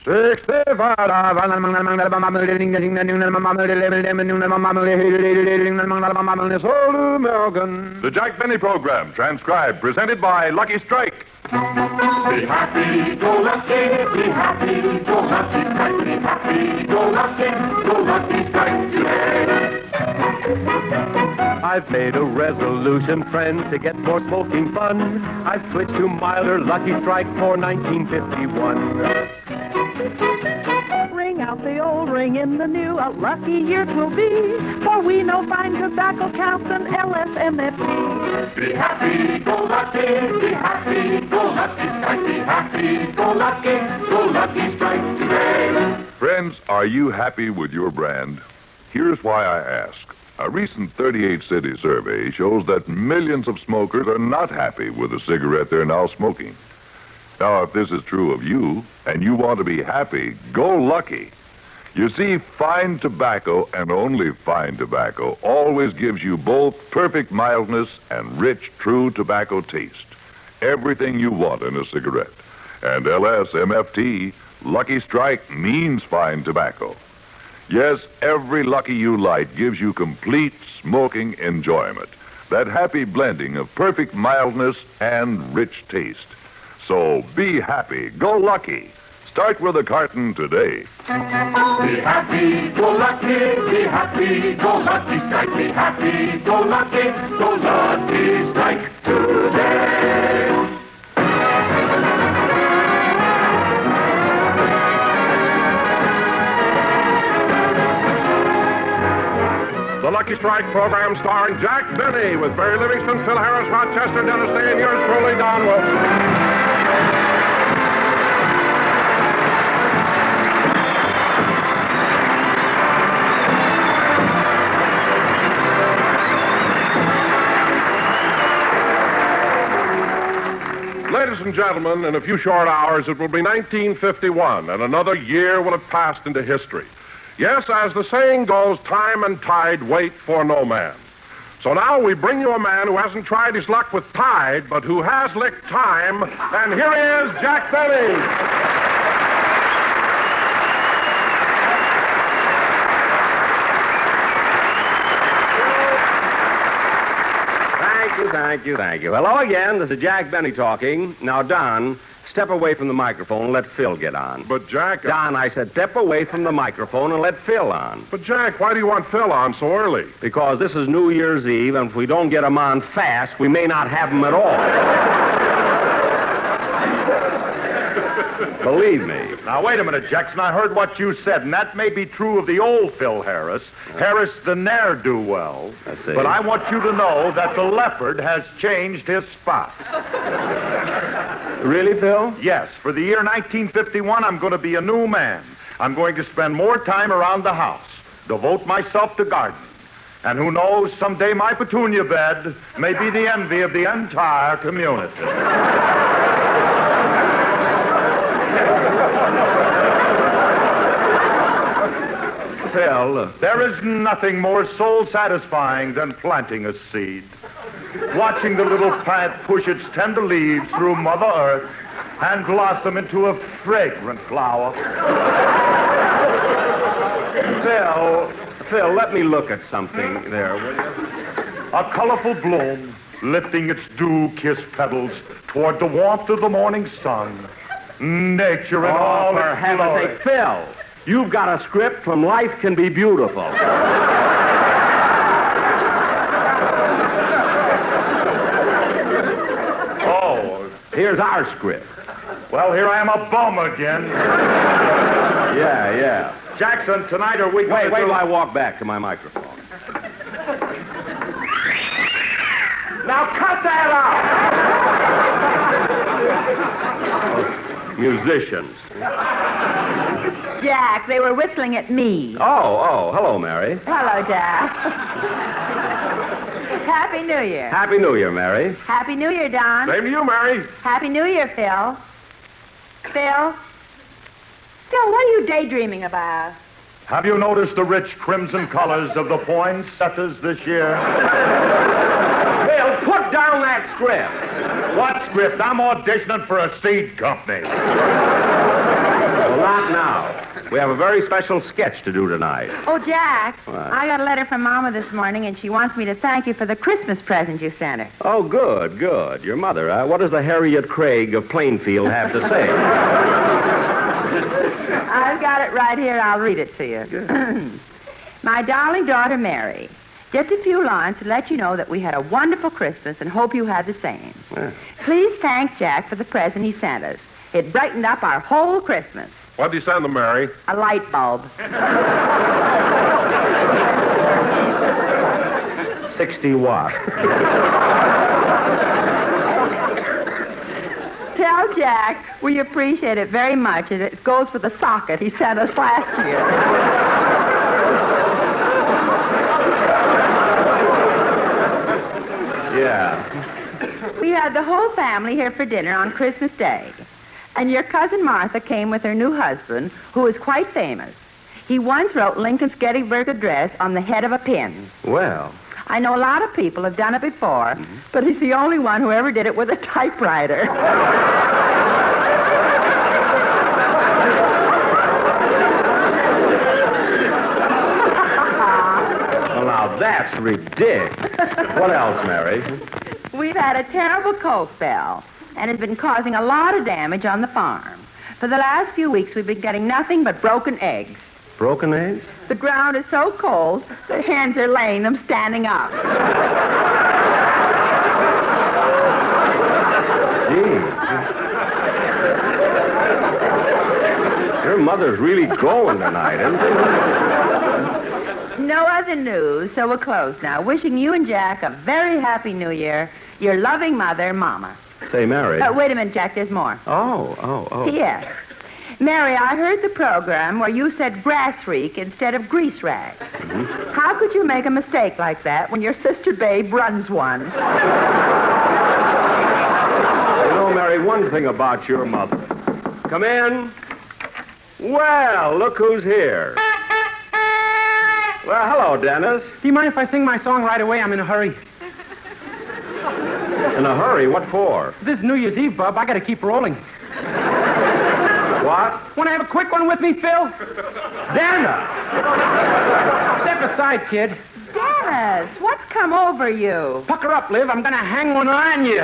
The Jack Benny Program, transcribed, presented by Lucky Strike. Be happy, go lucky, be happy, go lucky, strike, be happy, go lucky, strike today. I've made a resolution, friend, to get more smoking fun. I've switched to milder Lucky Strike for 1951. Ring out the old, ring in the new, a lucky year 'twill be, for we know fine tobacco counts and LSMFT. Be happy, go lucky, strike, be happy, go lucky, strike today. Friends, are you happy with your brand? Here's why I ask. A recent 38-city survey shows that millions of smokers are not happy with the cigarette they're now smoking. Now, if this is true of you, and you want to be happy, go lucky. You see, fine tobacco, and only fine tobacco, always gives you both perfect mildness and rich, true tobacco taste. Everything you want in a cigarette. And LSMFT, Lucky Strike, means fine tobacco. Yes, every Lucky You light gives you complete smoking enjoyment. That happy blending of perfect mildness and rich taste. So be happy, go lucky. Start with a carton today. Be happy, go lucky, strike, be happy, go lucky, strike today. The Lucky Strike program starring Jack Benny with Barry Livingston, Phil Harris, Rochester, Dennis Day, and yours truly, Don Wilson. Ladies and gentlemen, in a few short hours, it will be 1951, and another year will have passed into history. Yes, as the saying goes, time and tide wait for no man. So now we bring you a man who hasn't tried his luck with tide, but who has licked time, and here he is, Jack Benny. Thank you. Hello again, this is Jack Benny talking. Now, Don, step away from the microphone and let Phil get on. But, Jack... Don, I said step away from the microphone and let Phil on. But, Jack, why do you want Phil on so early? Because this is New Year's Eve, and if we don't get him on fast, we may not have him at all. Believe me. Now, wait a minute, Jackson. I heard what you said, and that may be true of the old Phil Harris. Harris the ne'er-do-well. I see. But I want you to know that the leopard has changed his spots. Really, Phil? Yes, for the year 1951, I'm going to be a new man. I'm going to spend more time around the house, devote myself to gardening. And who knows, someday my petunia bed may be the envy of the entire community. Phil, there is nothing more soul-satisfying than planting a seed. Watching the little plant push its tender leaves through Mother Earth and blossom into a fragrant flower. Phil, let me look at something there, will you? A colorful bloom lifting its dew-kissed petals toward the warmth of the morning sun. Nature in all for its heaven's glory. sake, Phil, you've got a script from Life Can Be Beautiful. Oh, Here's our script. well, here I am, a bum again. Yeah. Jackson, tonight are we going Wait to till I walk back to my microphone. Now cut that out! Musicians. Jack, they were whistling at me. Oh, hello, Mary. Hello, Jack. Happy New Year. Happy New Year, Mary. Happy New Year, Don. Same to you, Mary. Happy New Year, Phil. Phil, what are you daydreaming about? Have you noticed the rich crimson colors of the poinsettias this year? Phil, put down that script. What script? I'm auditioning for a seed company. Well, Not now. We have a very special sketch to do tonight. Oh, Jack, What? I got a letter from Mama this morning, and she wants me to thank you for the Christmas present you sent her. Oh, good, good. Your mother. What does the Harriet Craig of Plainfield have to say? I've got it right here. I'll read it to you. My darling daughter, Mary, just a few lines to let you know that we had a wonderful Christmas and hope you had the same. Yeah. Please thank Jack for the present he sent us. It brightened up our whole Christmas. What'd you send them, Mary? A light bulb. 60 watt. Tell Jack we appreciate it very much, and it goes for the socket he sent us last year. Yeah. We had the whole family here for dinner on Christmas Day. And your cousin Martha came with her new husband, who is quite famous. He once wrote Lincoln's Gettysburg Address on the head of a pin. Well, I know a lot of people have done it before, but he's the only one who ever did it with a typewriter. well, now that's ridiculous. What else, Mary? We've had a terrible cold spell, and it's been causing a lot of damage on the farm. For the last few weeks, we've been getting nothing but broken eggs. Broken eggs? The ground is so cold, the hens are laying them standing up. Gee. Your mother's really going tonight, isn't she? No other news, so we're closed now. Wishing you and Jack a very happy New Year. Your loving mother, Mama. Say, Mary. Wait a minute, Jack, there's more. Oh. P.S. Mary, I heard the program where you said grass reek instead of grease rag. How could you make a mistake like that when your sister Babe runs one? You know, Mary, one thing about your mother. Come in. Well, look who's here. Well, hello, Dennis. Do you mind if I sing my song right away? I'm in a hurry. In a hurry? What for? This is New Year's Eve, Bub. I gotta keep rolling. What? Want to have a quick one with me, Phil? Dennis! Step aside, kid. Dennis, what's come over you? Pucker up, Liv. I'm gonna hang one on you.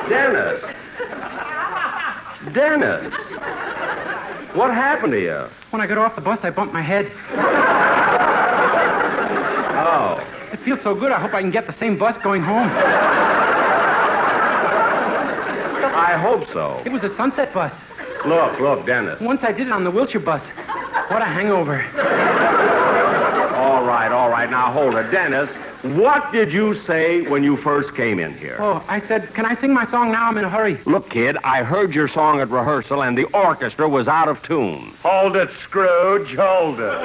Dennis! Dennis! What happened to you? When I got off the bus, I bumped my head. Oh. It feels so good, I hope I can get the same bus going home. I hope so. It was a Sunset bus. Look, Dennis. Once I did it on the Wilshire bus. What a hangover. All right. Now, hold it. Dennis, what did you say when you first came in here? Oh, I said, can I sing my song now? I'm in a hurry. Look, kid, I heard your song at rehearsal, and the orchestra was out of tune. Hold it, Scrooge, hold it.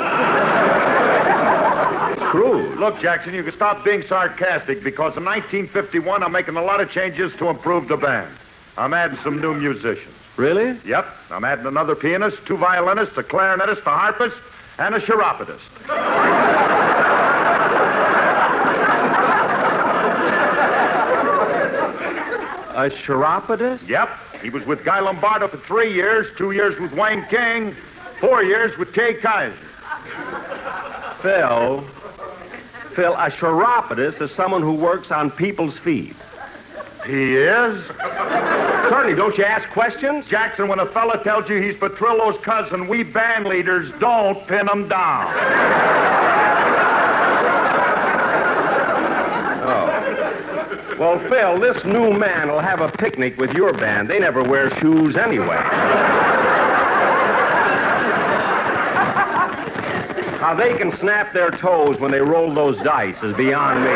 Scrooge? Look, Jackson, you can stop being sarcastic because in 1951 I'm making a lot of changes to improve the band. I'm adding some new musicians. Really? Yep, I'm adding another pianist, 2 violinists, a clarinetist, a harpist, and a chiropodist. A chiropodist? Yep, he was with Guy Lombardo for 3 years, 2 years with Wayne King, 4 years with Kay Kaiser. Phil, a chiropodist is someone who works on people's feet. He is? Certainly, don't you ask questions? Jackson, when a fella tells you he's Petrillo's cousin, we band leaders don't pin him down. Oh. Well, Phil, this new man will have a picnic with your band. They never wear shoes anyway. How they can snap their toes when they roll those dice is beyond me.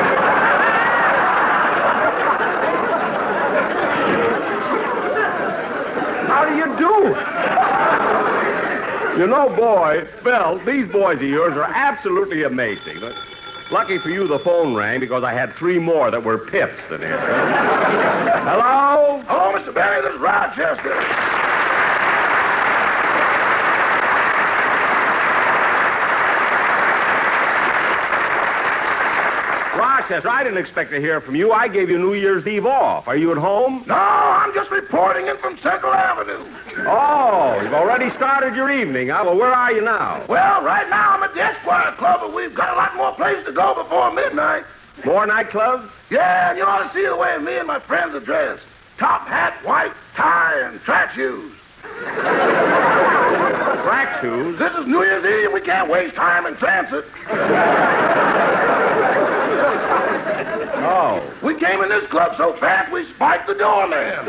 How do you do? You know, boys, Phil, these boys of yours are absolutely amazing. Lucky for you, the phone rang because I had 3 more that were pips in here. Hello? Hello, Mr. Barry, this is Rochester. Rochester, I didn't expect to hear from you. I gave you New Year's Eve off. Are you at home? No, I'm just reporting in from Central Avenue. Oh, you've already started your evening, huh? Well, where are you now? Well, right now I'm at the Esquire Club, but we've got a lot more places to go before midnight. More nightclubs? Yeah, and you ought to see the way me and my friends are dressed. Top hat, white tie, and track shoes. Track shoes? This is New Year's Eve, and we can't waste time in transit. Oh. We came in this club so fast we spiked the doorman.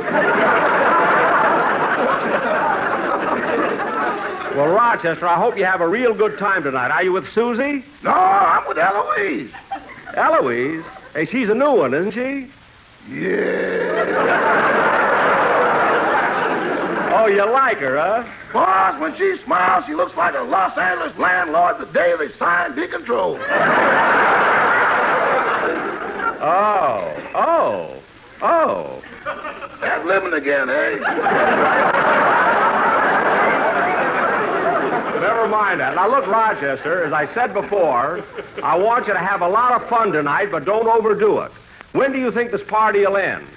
Well, Rochester, I hope you have a real good time tonight. Are you with Susie? No, I'm with Eloise. Eloise? Hey, she's a new one, isn't she? Yeah. Oh, you like her, huh? Boss, when she smiles, she looks like a Los Angeles landlord the day they signed decontrol. Oh. That's living again, eh? Never mind that. Now, look, Rochester, as I said before, I want you to have a lot of fun tonight, but don't overdo it. When do you think this party will end?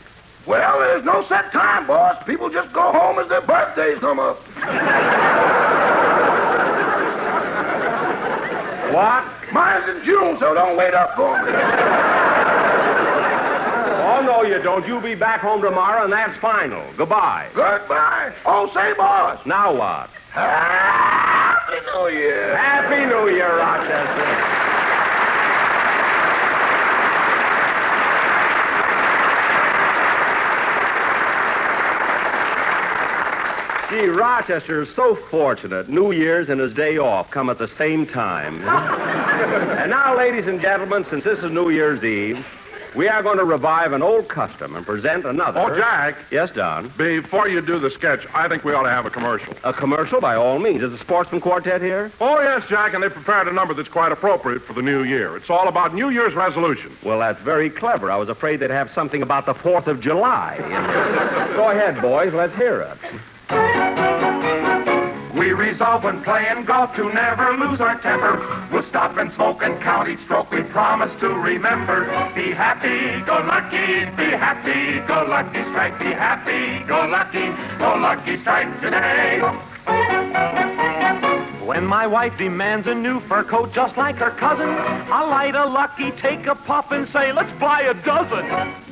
Well, there's no set time, boss. People just go home as their birthdays come up. What? Mine's in June, so don't wait up for me. Oh, no, you don't. You'll be back home tomorrow, and that's final. Goodbye. Goodbye. Oh, say, boss. Now what? Happy New Year. Happy New Year, Rochester. Gee, Rochester is so fortunate. New Year's and his day off come at the same time. And now, ladies and gentlemen, since this is New Year's Eve, we are going to revive an old custom and present another. Oh, Jack. Yes, Don? Before you do the sketch, I think we ought to have a commercial. A commercial, by all means. Is the Sportsman Quartet here? Oh, yes, Jack, and they prepared a number that's quite appropriate for the new year. It's all about New Year's resolutions. Well, that's very clever. I was afraid they'd have something about the 4th of July. Go ahead, boys. Let's hear it. We resolve when playing golf to never lose our temper. We'll stop and smoke and count each stroke. We promise to remember. Be happy, go lucky, be happy, go lucky strike. Be happy, go lucky strike today. When my wife demands a new fur coat just like her cousin, I'll light a lucky, take a puff, and say, let's buy a dozen.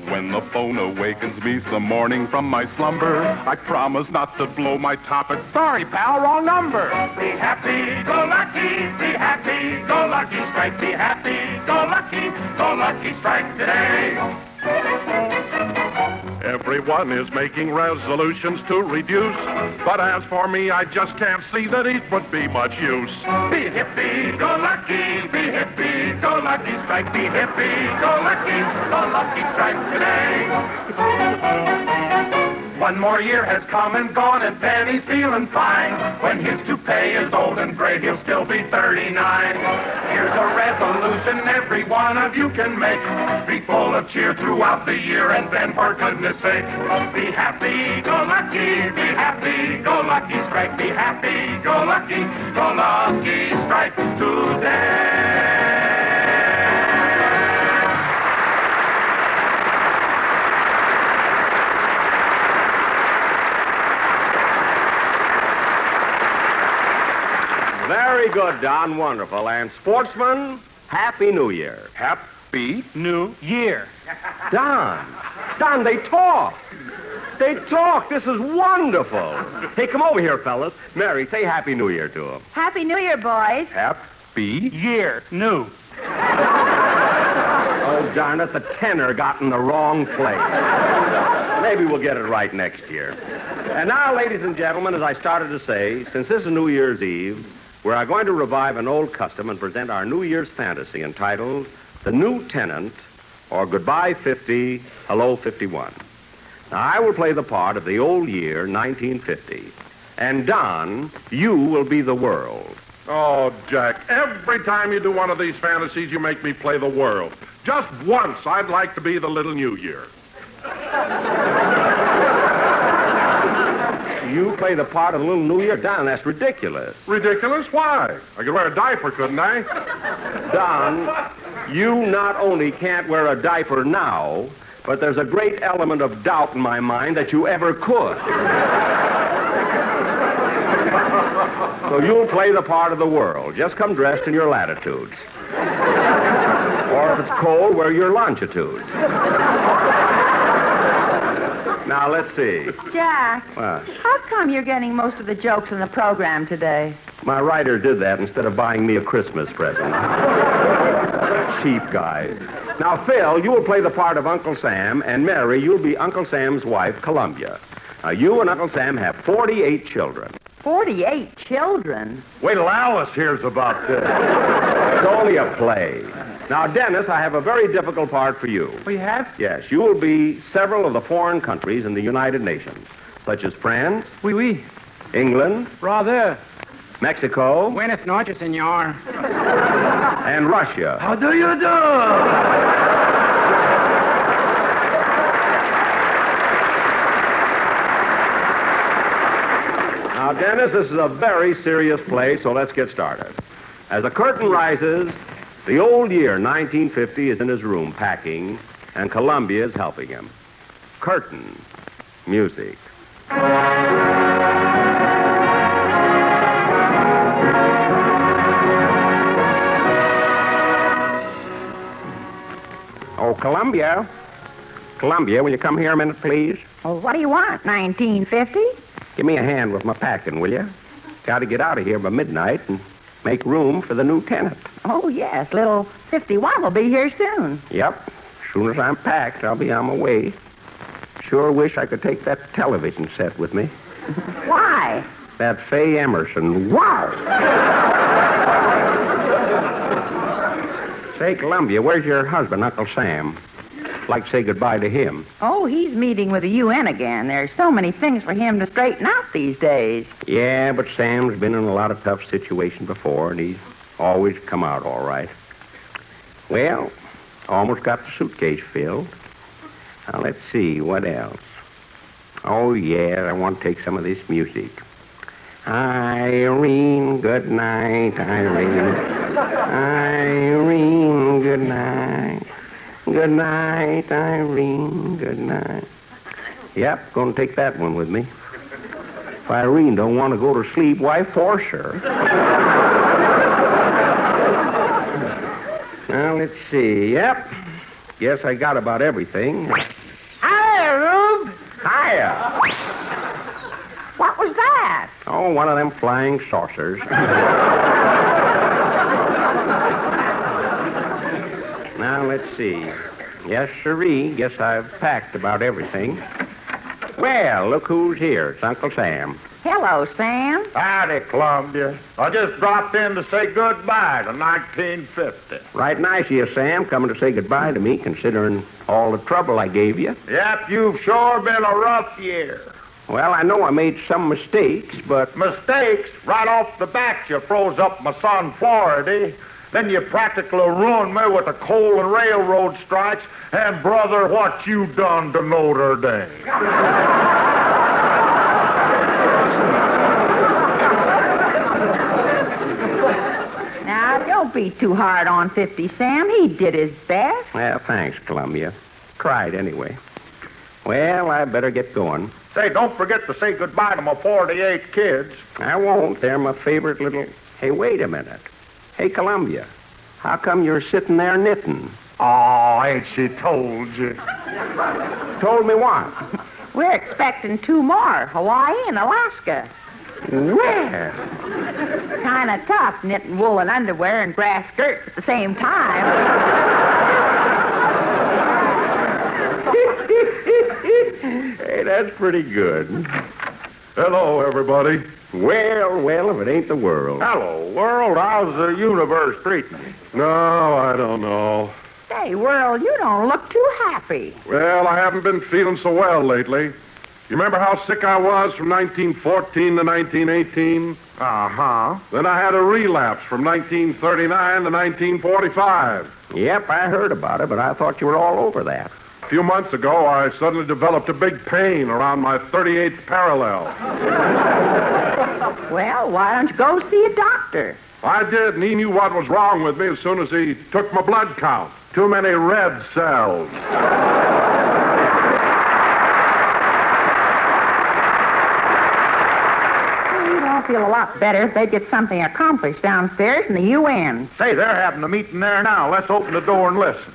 When the phone awakens me some morning from my slumber, I promise not to blow my top. It's sorry, pal, wrong number. Be happy, go lucky, be happy, go lucky strike. Be happy, go lucky strike today. Everyone is making resolutions to reduce, but as for me, I just can't see that it would be much use. Be hippy, go lucky, be hippy, go lucky strike. Be hippy, go lucky strike today. One more year has come and gone, and Benny's feeling fine. When his toupee is old and gray, he'll still be 39. Here's a resolution every one of you can make. Be full of cheer throughout the year, and then, for goodness sake, be happy, go lucky, be happy, go lucky strike. Be happy, go lucky strike today. Very good, Don. Wonderful. And Sportsman, Happy New Year. Happy New Year. Don, they talk. They talk. This is wonderful. Hey, come over here, fellas. Mary, say Happy New Year to them. Happy New Year, boys. Happy Year. New. Oh, darn it, the tenor got in the wrong place. Maybe we'll get it right next year. And now, ladies and gentlemen, as I started to say, since this is New Year's Eve, we are going to revive an old custom and present our New Year's fantasy entitled The New Tenant, or Goodbye 50, Hello 51. Now, I will play the part of the old year, 1950. And Don, you will be the world. Oh, Jack, every time you do one of these fantasies, you make me play the world. Just once, I'd like to be the little New Year. You play the part of the little New Year? Don, that's ridiculous. Ridiculous? Why? I could wear a diaper, couldn't I? Don, you not only can't wear a diaper now, But there's a great element of doubt in my mind that you ever could. So you'll play the part of the world. Just come dressed in your latitudes. Or if it's cold, wear your longitudes. Now, let's see. Jack, What? how come you're getting most of the jokes in the program today? My writer did that instead of buying me a Christmas present. Cheap guys. Now, Phil, you will play the part of Uncle Sam, and Mary, you'll be Uncle Sam's wife, Columbia. Now, you and Uncle Sam have 48 children. 48 children? Wait till Alice hears about this. It's only a play. Now, Dennis, I have a very difficult part for you. We have? Yes, you will be several of the foreign countries in the United Nations, such as France, Oui. England, Rather. Mexico, Buenas noches, senor. and Russia. How do you do? Now, Dennis, this is a very serious play, so let's get started. As the curtain rises, the old year, 1950, is in his room packing, and Columbia is helping him. Curtain. Music. Oh, Columbia. Columbia, will you come here a minute, please? Well, what do you want, 1950? Give me a hand with my packing, will you? Got to get out of here by midnight and make room for the new tenant. Oh, yes, little 51 will be here soon. Yep. As soon as I'm packed, I'll be on my way. Sure wish I could take that television set with me. Why? That Faye Emerson. Wow! Say, Columbia, where's your husband, Uncle Sam? I'd like to say goodbye to him. Oh, he's meeting with the UN again. There's so many things for him to straighten out these days. Yeah, but Sam's been in a lot of tough situations before, and he's always come out all right. Well, almost got the suitcase filled. Now, let's see, what else? Oh, yeah, I want to take some of this music. Irene, good night, Irene. Irene, good night. Good night, Irene, good night. Yep, gonna take that one with me. If Irene don't want to go to sleep, why force her? Now, let's see. Yep. Guess I got about everything. Hiya, Rube. Hiya. What was that? Oh, one of them flying saucers. Now, let's see. Yes, sirree. Guess I've packed about everything. Well, look who's here. It's Uncle Sam. Hello, Sam. Howdy, Columbia. I just dropped in to say goodbye to 1950. Right nice of you, Sam, coming to say goodbye to me, considering all the trouble I gave you. Yep, you've sure been a rough year. Well, I know I made some mistakes, but... Mistakes? Right off the bat, you froze up my son Florida. Then you practically ruined me with the coal and railroad strikes. And, brother, what you done to Notre Dame? Now, don't be too hard on 50, Sam. He did his best. Well, thanks, Columbia. Tried anyway. Well, I better get going. Say, don't forget to say goodbye to my 48 kids. I won't. They're my favorite little... Hey, wait a minute. Hey, Columbia, how come you're sitting there knitting? Oh, ain't she told you? Told me what? We're expecting 2 more, Hawaii and Alaska. Where? Kind of tough knitting woolen underwear and grass skirts at the same time. Hey, that's pretty good. Hello, everybody. Well, if it ain't the world. Hello, world. How's the universe treating you? No, I don't know. Say, World, you don't look too happy. Well, I haven't been feeling so well lately. You remember how sick I was from 1914 to 1918? Uh-huh. Then I had a relapse from 1939 to 1945. Yep, I heard about it, but I thought you were all over that. A few months ago, I suddenly developed a big pain around my 38th parallel. Well, why don't you go see a doctor? I did, and he knew what was wrong with me as soon as he took my blood count. Too many red cells. feel a lot better if they get something accomplished downstairs in the UN. Say, they're having a meeting there now. Let's open the door and listen.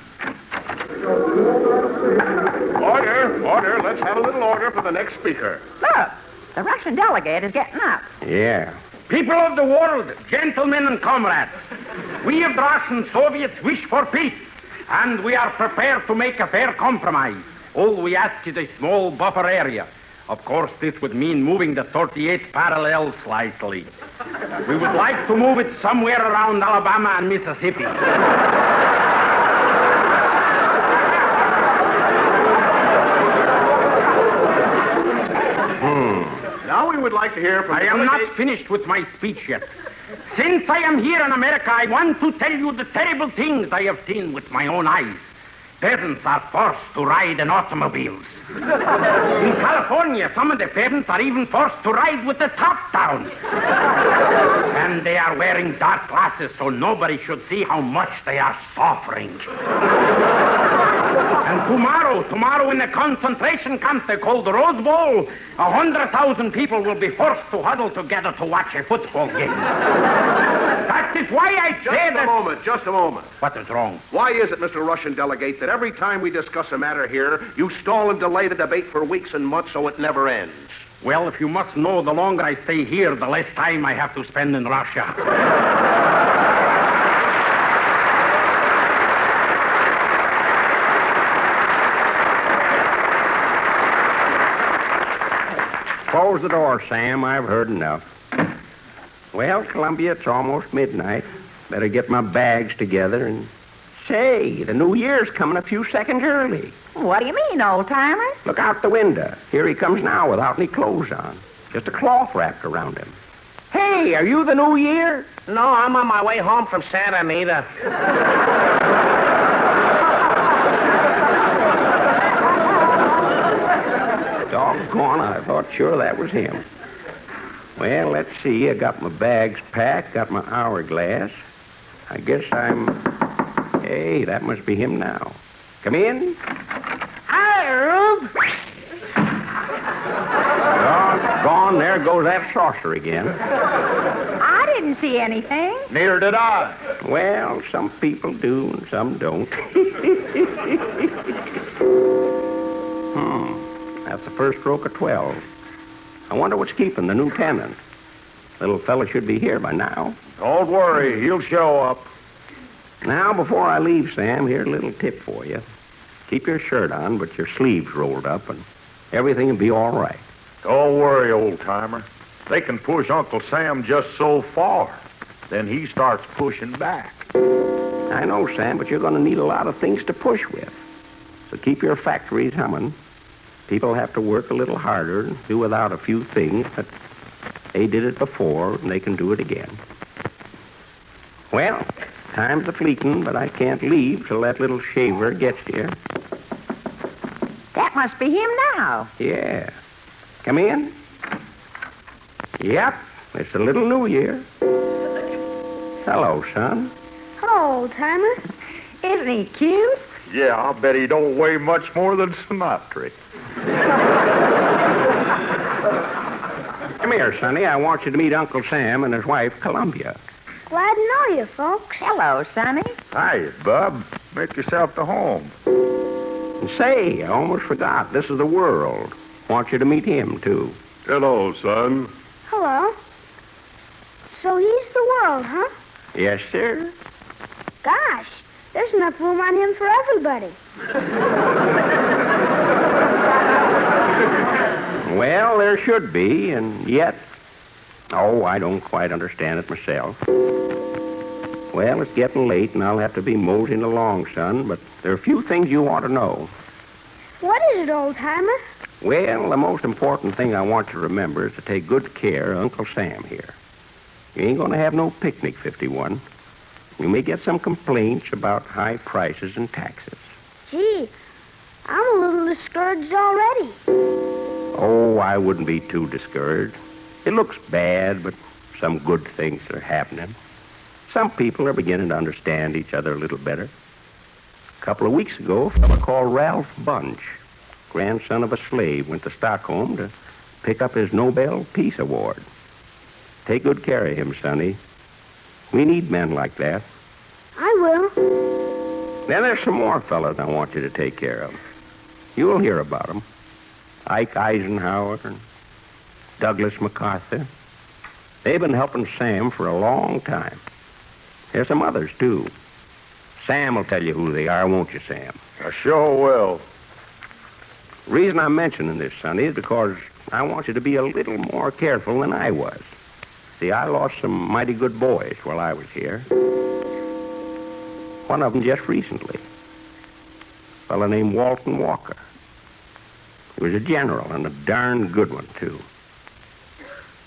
Order. Let's have a little order for the next speaker. Look, the Russian delegate is getting up. Yeah. People of the world, gentlemen and comrades, we of the Russian Soviets wish for peace, and we are prepared to make a fair compromise. All we ask is a small buffer area. Of course, this would mean moving the 38th parallel slightly. We would like to move it somewhere around Alabama and Mississippi. Now we would like to hear from... I am not finished with my speech yet. Since I am here in America, I want to tell you the terrible things I have seen with my own eyes. Peasants are forced to ride in automobiles. In California, some of the peasants are even forced to ride with the top down. And they are wearing dark glasses so nobody should see how much they are suffering. And tomorrow in the concentration camp they call the Rose Bowl, 100,000 people will be forced to huddle together to watch a football game. That is why I say that... Just a moment. What is wrong? Why is it, Mr. Russian delegate, that every time we discuss a matter here, you stall and delay the debate for weeks and months so it never ends? Well, if you must know, the longer I stay here, the less time I have to spend in Russia. Close the door, Sam. I've heard enough. Well, Columbia, it's almost midnight. Better get my bags together and... Say, the New Year's coming a few seconds early. What do you mean, old-timer? Look out the window. Here he comes now without any clothes on. Just a cloth wrapped around him. Hey, are you the New Year? No, I'm on my way home from Santa Anita. Doggone, I thought sure that was him. Well, let's see. I got my bags packed, got my hourglass. I guess I'm... Hey, that must be him now. Come in. Hi, Rube. Doggone, there goes that saucer again. I didn't see anything. Neither did I. Well, some people do and some don't. That's the first stroke of 12. I wonder what's keeping the new tenant. Little fella should be here by now. Don't worry, he'll show up. Now, before I leave, Sam, here's a little tip for you. Keep your shirt on, but your sleeves rolled up, and everything will be all right. Don't worry, old-timer. They can push Uncle Sam just so far. Then he starts pushing back. I know, Sam, but you're going to need a lot of things to push with. So keep your factories humming. People have to work a little harder and do without a few things, but they did it before, and they can do it again. Well, time's a-fleeting, but I can't leave till that little shaver gets here. That must be him now. Yeah. Come in. Yep, it's the little New Year. Hello, son. Hello, old-timer. Isn't he cute? Yeah, I'll bet he don't weigh much more than Sinatra. Come here, Sonny. I want you to meet Uncle Sam and his wife, Columbia. Glad to know you, folks. Hello, Sonny. Hi, Bub. Make yourself to home. And say, I almost forgot. This is the world. Want you to meet him, too. Hello, son. Hello. So he's the world, huh? Yes, sir. Gosh, there's enough room on him for everybody. Well, there should be, and yet... Oh, I don't quite understand it myself. Well, it's getting late, and I'll have to be moseying along, son, but there are a few things you ought to know. What is it, old-timer? Well, the most important thing I want you to remember is to take good care of Uncle Sam here. You ain't going to have no picnic, 51. You may get some complaints about high prices and taxes. Gee, I'm a little discouraged already. Oh, I wouldn't be too discouraged. It looks bad, but some good things are happening. Some people are beginning to understand each other a little better. A couple of weeks ago, a fellow called Ralph Bunch, grandson of a slave, went to Stockholm to pick up his Nobel Peace Award. Take good care of him, Sonny. We need men like that. I will. Then there's some more fellas I want you to take care of. You'll hear about them. Ike Eisenhower and Douglas MacArthur. They've been helping Sam for a long time. There's some others, too. Sam will tell you who they are, won't you, Sam? I sure will. The reason I'm mentioning this, Sonny, is because I want you to be a little more careful than I was. See, I lost some mighty good boys while I was here. One of them just recently. A fellow named Walton Walker. He was a general, and a darn good one, too.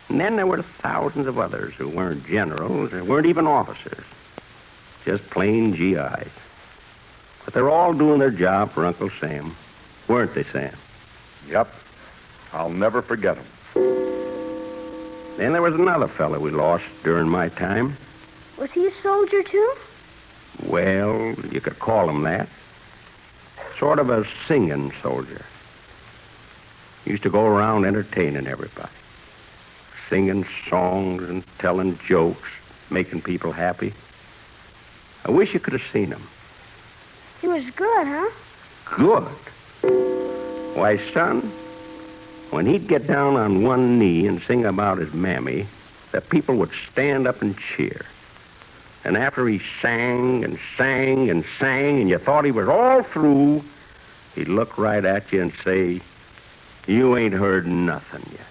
And then there were thousands of others who weren't generals, and weren't even officers. Just plain GIs. But they're all doing their job for Uncle Sam. Weren't they, Sam? Yep. I'll never forget him. Then there was another fellow we lost during my time. Was he a soldier, too? Well, you could call him that. Sort of a singing soldier. Used to go around entertaining everybody. Singing songs and telling jokes, making people happy. I wish you could have seen him. He was good, huh? Good. Why, son, when he'd get down on one knee and sing about his mammy, the people would stand up and cheer. And after he sang and sang and sang, and you thought he was all through, he'd look right at you and say, "You ain't heard nothing yet."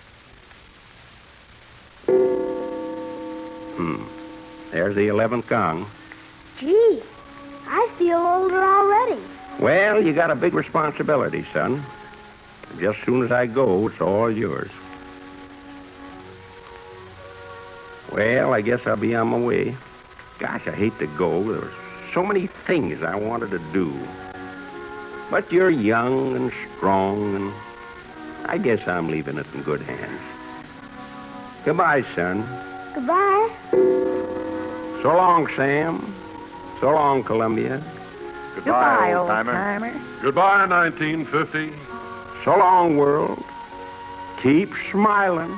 There's the 11th gong. Gee, I feel older already. Well, you got a big responsibility, son. Just as soon as I go, it's all yours. Well, I guess I'll be on my way. Gosh, I hate to go. There were so many things I wanted to do. But you're young and strong, and I guess I'm leaving it in good hands. Goodbye, son. Goodbye. So long, Sam. So long, Columbia. Goodbye, old-timer. Goodbye, 1950. So long, world. Keep smiling.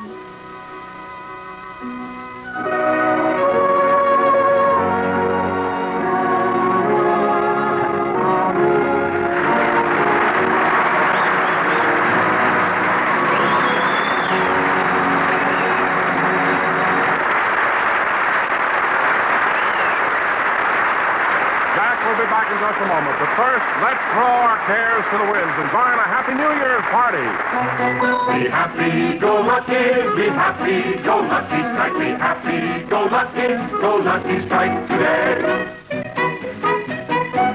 Jack will be back in just a moment. But first, let's throw our cares to the winds and join a Happy New Year's party. Be happy, go lucky, be happy, go lucky, strike, be happy, go lucky, strike today.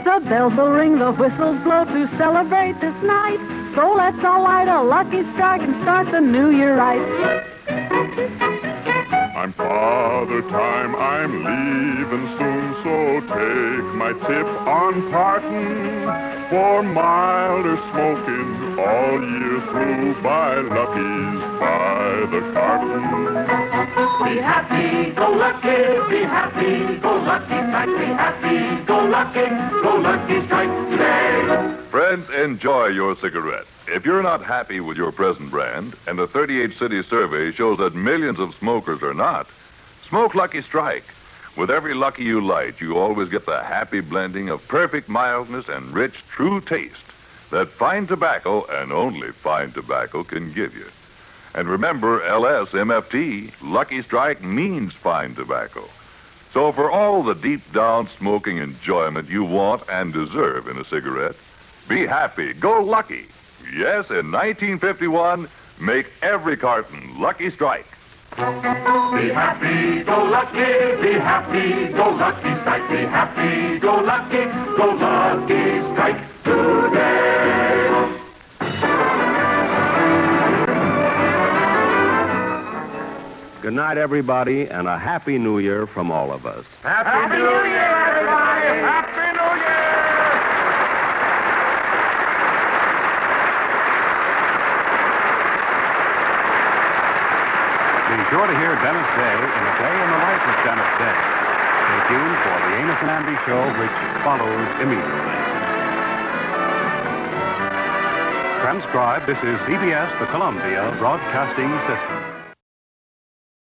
The bells will ring, the whistles blow to celebrate this night. So let's all light a lucky strike and start the new year right. I'm Father Time, I'm leaving soon, so take my tip on parting. For milder smoking all year through, buy Lucky's by the carton. Be happy, go lucky, be happy, go lucky, strike, be happy, go lucky, strike today. Friends, enjoy your cigarette. If you're not happy with your present brand, and the 38-city survey shows that millions of smokers are not, smoke Lucky Strike. With every Lucky you light, you always get the happy blending of perfect mildness and rich, true taste that fine tobacco, and only fine tobacco, can give you. And remember, LSMFT, Lucky Strike means fine tobacco. So for all the deep-down smoking enjoyment you want and deserve in a cigarette, be happy, go lucky. Yes, in 1951, make every carton Lucky Strike. Be happy, go lucky, be happy, go lucky, strike, be happy, go lucky, strike today. Good night, everybody, and a Happy New Year from all of us. Happy New Year, everybody! Happy New Year! Be sure to hear Dennis Day in A Day in the Life of Dennis Day. Stay tuned for the Amos and Andy Show, which follows immediately. Transcribed, this is CBS, the Columbia Broadcasting System.